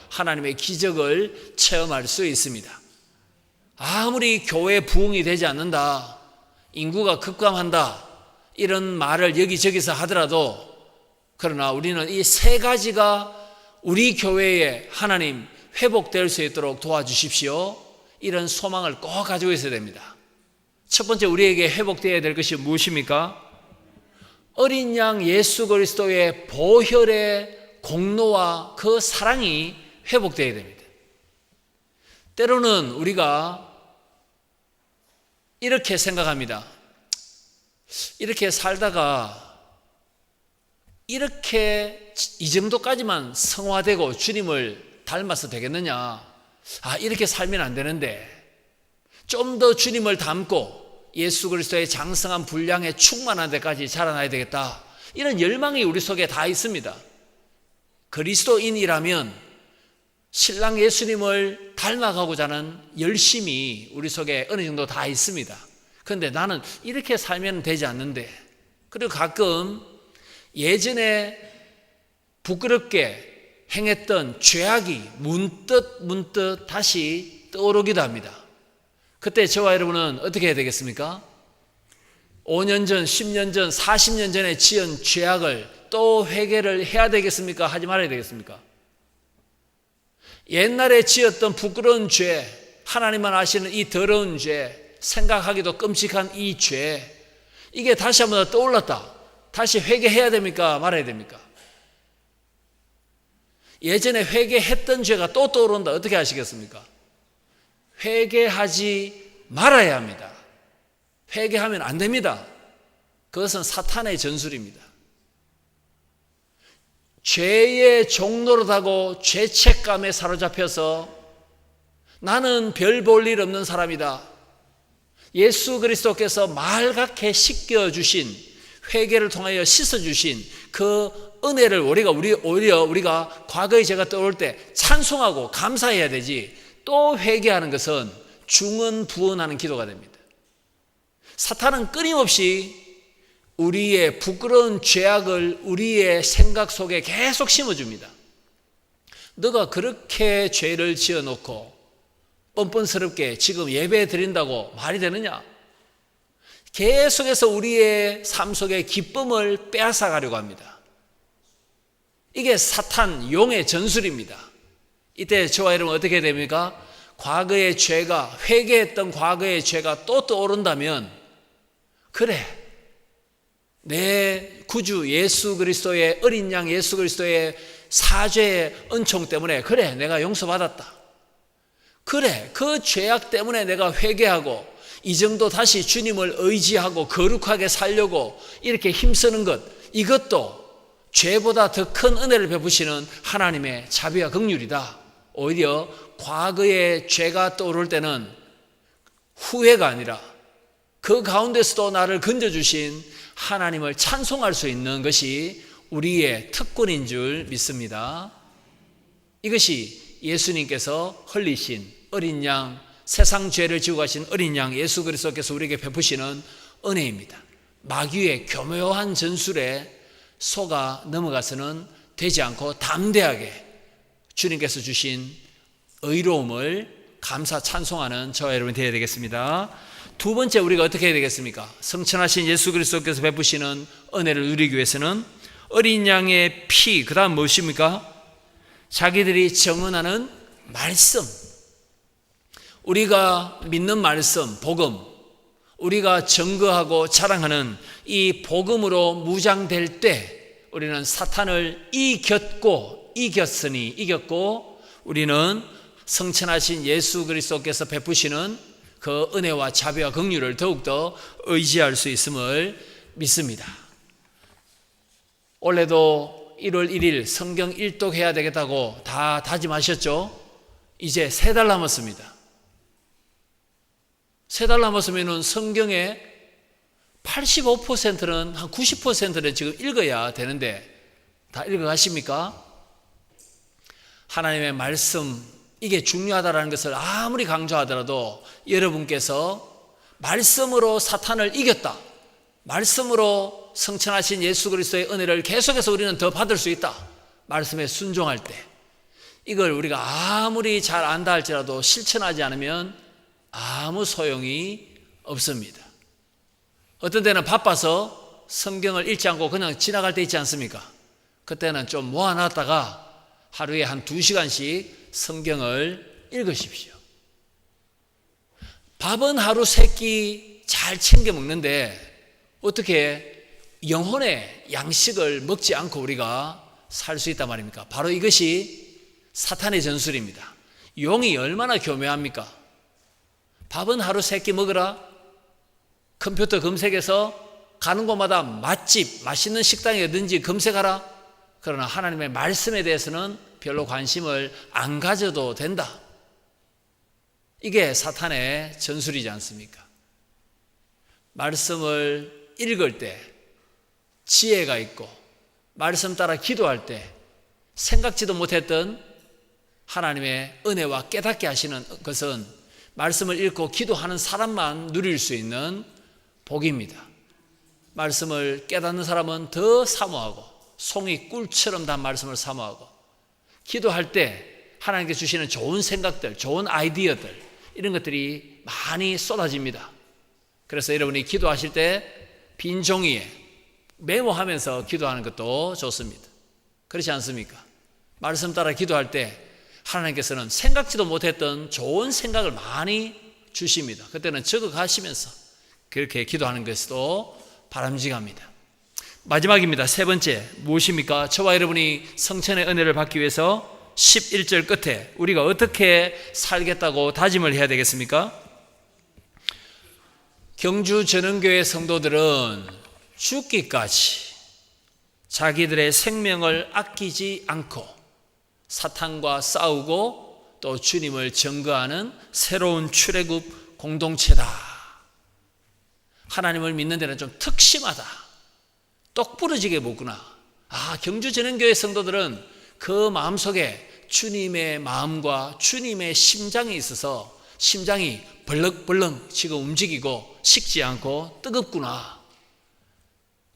하나님의 기적을 체험할 수 있습니다. 아무리 교회 부흥이 되지 않는다, 인구가 급감한다, 이런 말을 여기저기서 하더라도, 그러나 우리는 이 세 가지가 우리 교회에 하나님 회복될 수 있도록 도와주십시오, 이런 소망을 꼭 가지고 있어야 됩니다. 첫 번째, 우리에게 회복되어야 될 것이 무엇입니까? 어린 양 예수 그리스도의 보혈의 공로와 그 사랑이 회복되어야 됩니다. 때로는 우리가 이렇게 생각합니다. 이렇게 살다가 이렇게 이 정도까지만 성화되고 주님을 닮아서 되겠느냐? 이렇게 살면 안 되는데 좀 더 주님을 닮고 예수 그리스도의 장성한 분량에 충만한 데까지 자라나야 되겠다, 이런 열망이 우리 속에 다 있습니다. 그리스도인이라면 신랑 예수님을 닮아가고자 하는 열심이 우리 속에 어느 정도 다 있습니다. 그런데 나는 이렇게 살면 되지 않는데, 그리고 가끔 예전에 부끄럽게 행했던 죄악이 문득 다시 떠오르기도 합니다. 그때 저와 여러분은 어떻게 해야 되겠습니까? 5년 전, 10년 전, 40년 전에 지은 죄악을 또 회개를 해야 되겠습니까? 하지 말아야 되겠습니까? 옛날에 지었던 부끄러운 죄, 하나님만 아시는 이 더러운 죄, 생각하기도 끔찍한 이 죄, 이게 다시 한번 더 떠올랐다, 다시 회개해야 됩니까? 말아야 됩니까? 예전에 회개했던 죄가 또 떠오른다, 어떻게 하시겠습니까? 회개하지 말아야 합니다. 회개하면 안 됩니다. 그것은 사탄의 전술입니다. 죄의 종노릇하고 죄책감에 사로잡혀서 나는 별 볼 일 없는 사람이다, 예수 그리스도께서 말갛게 씻겨주신, 회개를 통하여 씻어주신 그 은혜를 오히려 우리가 과거의 죄가 떠올 때 찬송하고 감사해야 되지, 또 회개하는 것은 중언부언하는 기도가 됩니다. 사탄은 끊임없이 우리의 부끄러운 죄악을 우리의 생각 속에 계속 심어줍니다. 너가 그렇게 죄를 지어놓고 뻔뻔스럽게 지금 예배 드린다고 말이 되느냐? 계속해서 우리의 삶 속에 기쁨을 빼앗아가려고 합니다. 이게 사탄 용의 전술입니다. 이때 저와 여러분 어떻게 해야 됩니까? 과거의 죄가, 회개했던 과거의 죄가 또 떠오른다면, 그래, 내 구주 예수 그리스도의 어린 양 예수 그리스도의 사죄의 은총 때문에, 그래, 내가 용서받았다, 그래, 그 죄악 때문에 내가 회개하고 이 정도 다시 주님을 의지하고 거룩하게 살려고 이렇게 힘쓰는 것, 이것도 죄보다 더 큰 은혜를 베푸시는 하나님의 자비와 긍휼이다. 오히려 과거의 죄가 떠오를 때는 후회가 아니라 그 가운데서도 나를 건져주신 하나님을 찬송할 수 있는 것이 우리의 특권인 줄 믿습니다. 이것이 예수님께서 흘리신 어린 양, 세상 죄를 지고 가신 어린 양 예수 그리스도께서 우리에게 베푸시는 은혜입니다. 마귀의 교묘한 전술에 속아 넘어가서는 되지 않고 담대하게 주님께서 주신 의로움을 감사 찬송하는 저와 여러분 되어야 되겠습니다. 두 번째, 우리가 어떻게 해야 되겠습니까? 성천하신 예수 그리스도께서 베푸시는 은혜를 누리기 위해서는 어린 양의 피, 그 다음 무엇입니까? 자기들이 정언하는 말씀, 우리가 믿는 말씀, 복음, 우리가 증거하고 자랑하는 이 복음으로 무장될 때 우리는 사탄을 이겼고 우리는 성천하신 예수 그리스도께서 베푸시는 그 은혜와 자비와 긍휼을 더욱더 의지할 수 있음을 믿습니다. 올해도 1월 1일 성경 일독해야 되겠다고 다 다짐하셨죠? 이제 3달 남았습니다. 3달 남았으면 성경의 85%는 한 90%는 지금 읽어야 되는데 다 읽어가십니까? 하나님의 말씀, 이게 중요하다는 것을 아무리 강조하더라도 여러분께서 말씀으로 사탄을 이겼다, 말씀으로 성천하신 예수 그리스도의 은혜를 계속해서 우리는 더 받을 수 있다, 말씀에 순종할 때 이걸 우리가 아무리 잘 안다 할지라도 실천하지 않으면 아무 소용이 없습니다. 어떤 때는 바빠서 성경을 읽지 않고 그냥 지나갈 때 있지 않습니까? 그때는 좀 모아놨다가 하루에 한 2시간씩 성경을 읽으십시오. 밥은 하루 3끼 잘 챙겨 먹는데 어떻게 영혼의 양식을 먹지 않고 우리가 살 수 있단 말입니까? 바로 이것이 사탄의 전술입니다. 용이 얼마나 교묘합니까? 밥은 하루 3끼 먹으라. 컴퓨터 검색해서 가는 곳마다 맛집, 맛있는 식당이 어딘지 검색하라. 그러나 하나님의 말씀에 대해서는 별로 관심을 안 가져도 된다. 이게 사탄의 전술이지 않습니까? 말씀을 읽을 때 지혜가 있고 말씀 따라 기도할 때 생각지도 못했던 하나님의 은혜와 깨닫게 하시는 것은 말씀을 읽고 기도하는 사람만 누릴 수 있는 복입니다. 말씀을 깨닫는 사람은 더 사모하고 송이 꿀처럼 단 말씀을 사모하고 기도할 때 하나님께 주시는 좋은 생각들, 좋은 아이디어들 이런 것들이 많이 쏟아집니다. 그래서 여러분이 기도하실 때 빈 종이에 메모하면서 기도하는 것도 좋습니다. 그렇지 않습니까? 말씀 따라 기도할 때 하나님께서는 생각지도 못했던 좋은 생각을 많이 주십니다. 그때는 적어가시면서 그렇게 기도하는 것도 바람직합니다. 마지막입니다. 3번째 무엇입니까? 저와 여러분이 성천의 은혜를 받기 위해서 11절 끝에 우리가 어떻게 살겠다고 다짐을 해야 되겠습니까? 경주 전원교회 성도들은 죽기까지 자기들의 생명을 아끼지 않고 사탄과 싸우고 또 주님을 증거하는 새로운 출애굽 공동체다. 하나님을 믿는 데는 좀 특심하다. 똑부러지게 보구나. 경주 전원교회 성도들은 그 마음속에 주님의 마음과 주님의 심장이 있어서 심장이 벌렁벌렁 지금 움직이고 식지 않고 뜨겁구나.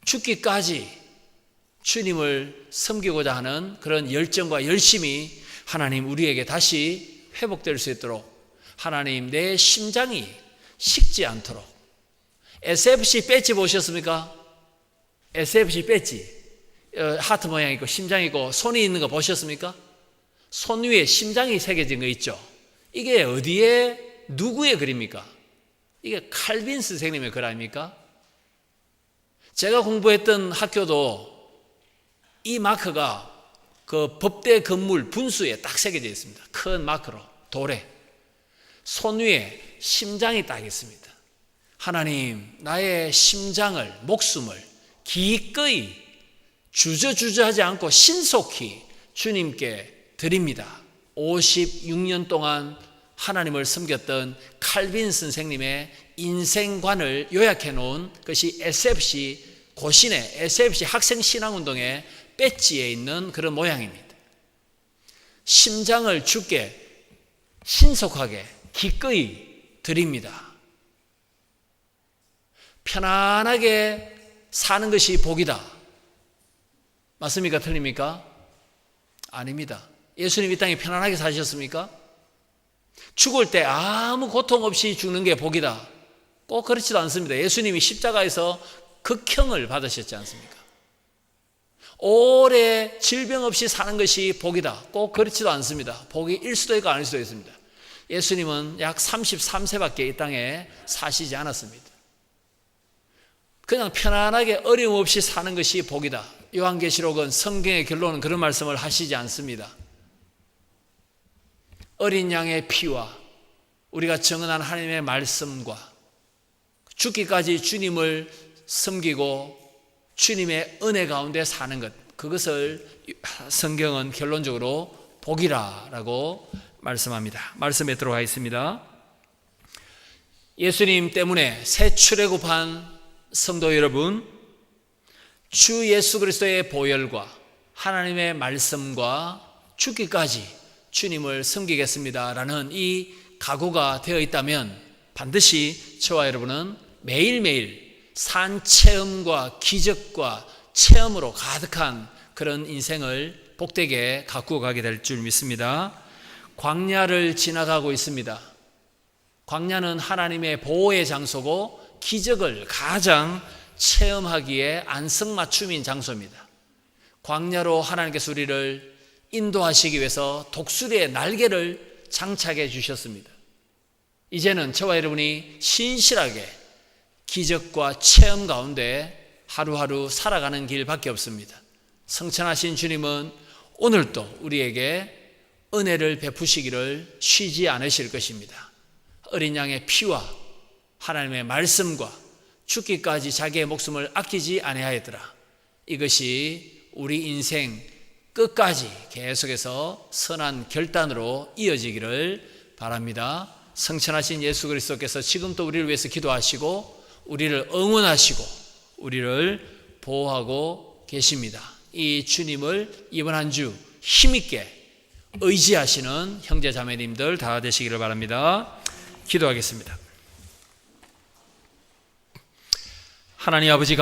죽기까지 주님을 섬기고자 하는 그런 열정과 열심이 하나님 우리에게 다시 회복될 수 있도록 하나님 내 심장이 식지 않도록 SFC 배지 보셨습니까? SFC 배지 하트 모양이고 심장이고 손이 있는 거 보셨습니까? 손 위에 심장이 새겨진 거 있죠. 이게 어디에 누구의 글입니까? 이게 칼빈 선생님의 글 아닙니까? 제가 공부했던 학교도 이 마크가 그 법대 건물 분수에 딱 새겨져 있습니다. 큰 마크로 돌에 손 위에 심장이 딱 있습니다. 하나님 나의 심장을 목숨을 기꺼이 주저주저하지 않고 신속히 주님께 드립니다. 56년 동안 하나님을 섬겼던 칼빈 선생님의 인생관을 요약해 놓은 것이 SFC 고신의 SFC 학생신앙운동의 배지에 있는 그런 모양입니다. 심장을 주께 신속하게 기꺼이 드립니다. 편안하게 사는 것이 복이다. 맞습니까? 틀립니까? 아닙니다. 예수님 이 땅에 편안하게 사셨습니까? 죽을 때 아무 고통 없이 죽는 게 복이다. 꼭 그렇지도 않습니다. 예수님이 십자가에서 극형을 받으셨지 않습니까? 오래 질병 없이 사는 것이 복이다. 꼭 그렇지도 않습니다. 복이 일 수도 있고 아닐 수도 있습니다. 예수님은 약 33세밖에 이 땅에 사시지 않았습니다. 그냥 편안하게 어려움 없이 사는 것이 복이다. 요한계시록은 성경의 결론은 그런 말씀을 하시지 않습니다. 어린 양의 피와 우리가 정언한 하나님의 말씀과 죽기까지 주님을 섬기고 주님의 은혜 가운데 사는 것, 그것을 성경은 결론적으로 복이라고 말씀합니다. 말씀에 들어가겠습니다. 예수님 때문에 새 출애굽한 성도 여러분, 주 예수 그리스도의 보혈과 하나님의 말씀과 죽기까지 주님을 섬기겠습니다라는 이 각오가 되어 있다면 반드시 저와 여러분은 매일매일 산 체험과 기적과 체험으로 가득한 그런 인생을 복되게 가꾸어 가게 될 줄 믿습니다. 광야를 지나가고 있습니다. 광야는 하나님의 보호의 장소고 기적을 가장 체험하기에 안성맞춤인 장소입니다. 광야로 하나님께서 우리를 인도하시기 위해서 독수리의 날개를 장착해 주셨습니다. 이제는 저와 여러분이 신실하게 기적과 체험 가운데 하루하루 살아가는 길밖에 없습니다. 성천하신 주님은 오늘도 우리에게 은혜를 베푸시기를 쉬지 않으실 것입니다. 어린 양의 피와 하나님의 말씀과 죽기까지 자기의 목숨을 아끼지 아니하였더라. 이것이 우리 인생 끝까지 계속해서 선한 결단으로 이어지기를 바랍니다. 성천하신 예수 그리스도께서 지금도 우리를 위해서 기도하시고 우리를 응원하시고 우리를 보호하고 계십니다. 이 주님을 이번 한 주 힘있게 의지하시는 형제 자매님들 다 되시기를 바랍니다. 기도하겠습니다. 하나님 아버지가